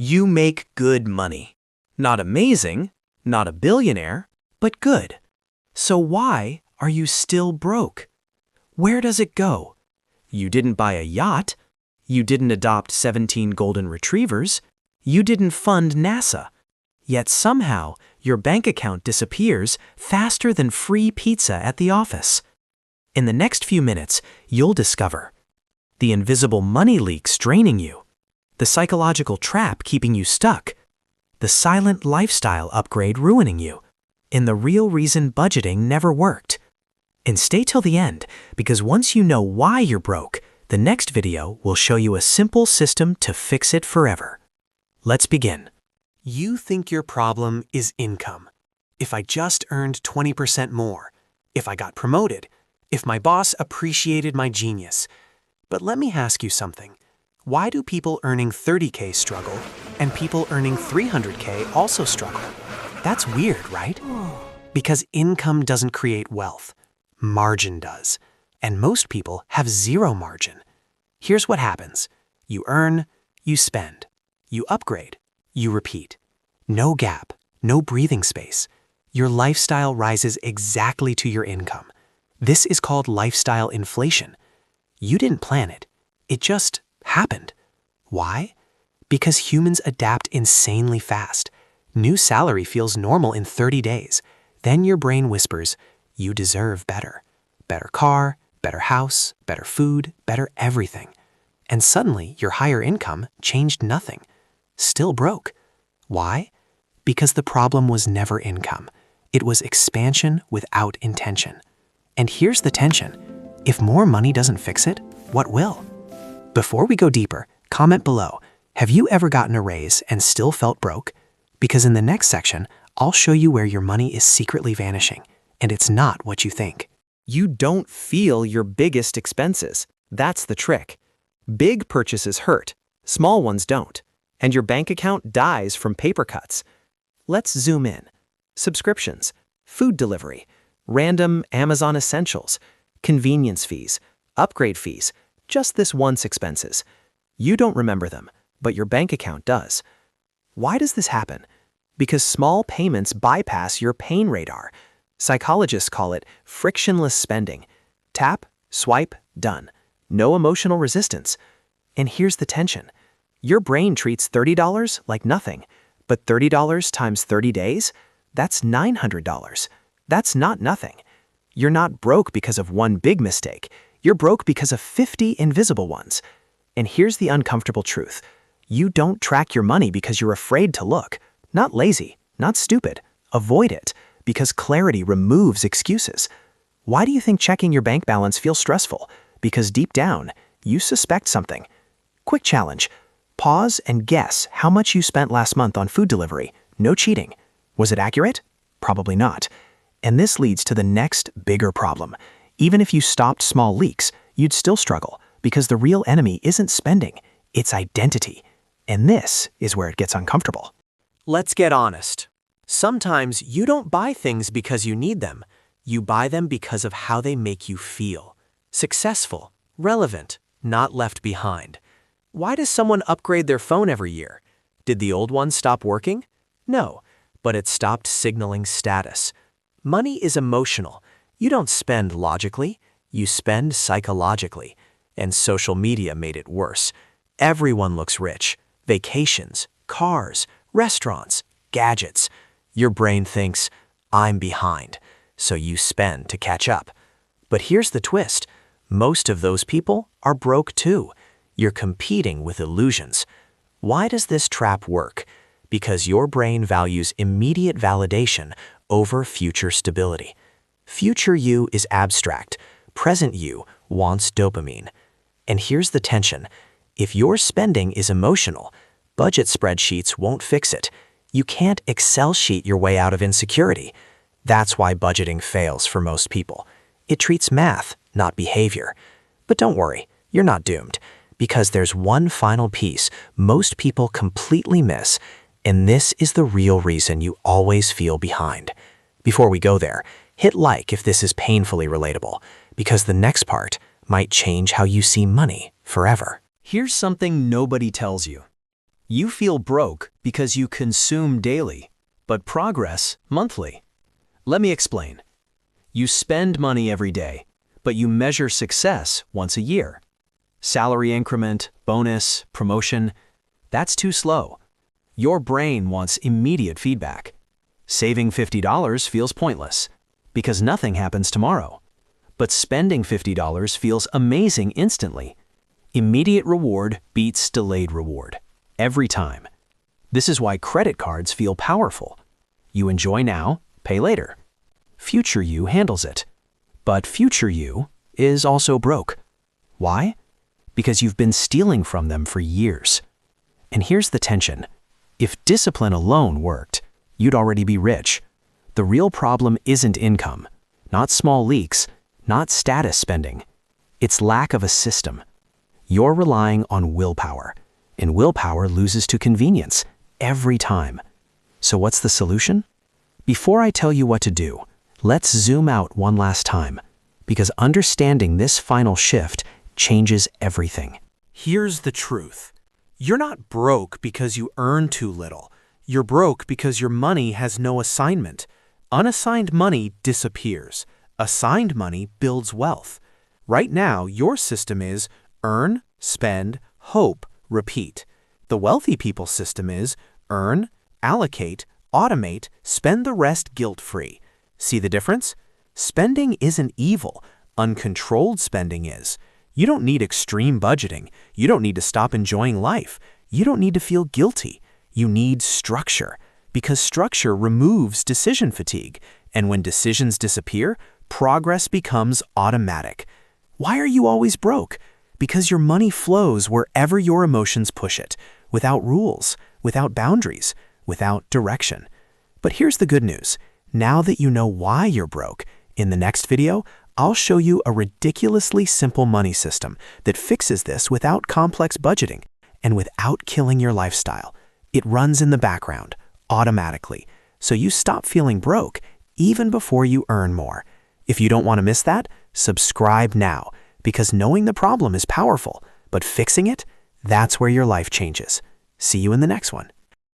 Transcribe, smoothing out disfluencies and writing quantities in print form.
You make good money. Not amazing, not a billionaire, but good. So why are you still broke? Where does it go? You didn't buy a yacht. You didn't adopt 17 golden retrievers. You didn't fund NASA. Yet somehow your bank account disappears faster than free pizza at the office. In the next few minutes, you'll discover the invisible money leaks draining you, the psychological trap keeping you stuck, the silent lifestyle upgrade ruining you, and the real reason budgeting never worked. And stay till the end, because once you know why you're broke, the next video will show you a simple system to fix it forever. Let's begin. You think your problem is income. If I just earned 20% more, if I got promoted, if my boss appreciated my genius. But let me ask you something. Why do people earning 30K struggle and people earning 300K also struggle? That's weird, right? Because income doesn't create wealth. Margin does. And most people have zero margin. Here's what happens. You earn, you spend. You upgrade, you repeat. No gap, no breathing space. Your lifestyle rises exactly to your income. This is called lifestyle inflation. You didn't plan it. It just happened. Why? Because humans adapt insanely fast. New salary feels normal in 30 days. Then your brain whispers, you deserve better. Better car, better house, better food, better everything. And suddenly your higher income changed nothing. Still broke. Why? Because the problem was never income. It was expansion without intention. And here's the tension. If more money doesn't fix it, what will? Before we go deeper, comment below. Have you ever gotten a raise and still felt broke? Because in the next section, I'll show you where your money is secretly vanishing, and it's not what you think. You don't feel your biggest expenses. That's the trick. Big purchases hurt, small ones don't, and your bank account dies from paper cuts. Let's zoom in. Subscriptions, food delivery, random Amazon essentials, convenience fees, upgrade fees, just this once expenses. You don't remember them, but your bank account does. Why does this happen? Because small payments bypass your pain radar. Psychologists call it frictionless spending. Tap, swipe, done. No emotional resistance. And here's the tension. Your brain treats $30 like nothing, but $30 times 30 days? That's $900. That's not nothing. You're not broke because of one big mistake. You're broke because of 50 invisible ones. And here's the uncomfortable truth. You don't track your money because you're afraid to look. Not lazy, not stupid. Avoid it, because clarity removes excuses. Why do you think checking your bank balance feels stressful? Because deep down, you suspect something. Quick challenge. Pause and guess how much you spent last month on food delivery. No cheating. Was it accurate? Probably not. And this leads to the next bigger problem. Even if you stopped small leaks, you'd still struggle, because the real enemy isn't spending, it's identity. And this is where it gets uncomfortable. Let's get honest. Sometimes you don't buy things because you need them. You buy them because of how they make you feel. Successful, relevant, not left behind. Why does someone upgrade their phone every year? Did the old one stop working? No, but it stopped signaling status. Money is emotional. You don't spend logically, you spend psychologically. And social media made it worse. Everyone looks rich. Vacations, cars, restaurants, gadgets. Your brain thinks, I'm behind, so you spend to catch up. But here's the twist. Most of those people are broke too. You're competing with illusions. Why does this trap work? Because your brain values immediate validation over future stability. Future you is abstract. Present you wants dopamine. And here's the tension. If your spending is emotional, budget spreadsheets won't fix it. You can't Excel sheet your way out of insecurity. That's why budgeting fails for most people. It treats math, not behavior. But don't worry, you're not doomed. Because there's one final piece most people completely miss, and this is the real reason you always feel behind. Before we go there, hit like if this is painfully relatable, because the next part might change how you see money forever. Here's something nobody tells you. You feel broke because you consume daily, but progress monthly. Let me explain. You spend money every day, but you measure success once a year. Salary increment, bonus, promotion, that's too slow. Your brain wants immediate feedback. Saving $50 feels pointless because nothing happens tomorrow. But spending $50 feels amazing instantly. Immediate reward beats delayed reward. Every time. This is why credit cards feel powerful. You enjoy now, pay later. Future you handles it. But future you is also broke. Why? Because you've been stealing from them for years. And here's the tension. If discipline alone worked, you'd already be rich. The real problem isn't income, not small leaks, not status spending. It's lack of a system. You're relying on willpower, and willpower loses to convenience every time. So what's the solution? Before I tell you what to do, let's zoom out one last time, because understanding this final shift changes everything. Here's the truth. You're not broke because you earn too little. You're broke because your money has no assignment. Unassigned money disappears. Assigned money builds wealth. Right now, your system is earn, spend, hope, repeat. The wealthy people's system is earn, allocate, automate, spend the rest guilt-free. See the difference? Spending isn't evil. Uncontrolled spending is. You don't need extreme budgeting. You don't need to stop enjoying life. You don't need to feel guilty. You need structure, because structure removes decision fatigue. And when decisions disappear, progress becomes automatic. Why are you always broke? Because your money flows wherever your emotions push it, without rules, without boundaries, without direction. But here's the good news. Now that you know why you're broke, in the next video, I'll show you a ridiculously simple money system that fixes this without complex budgeting and without killing your lifestyle. It runs in the background, automatically, so you stop feeling broke even before you earn more. If you don't want to miss that, subscribe now, because knowing the problem is powerful, but fixing it, that's where your life changes. See you in the next one.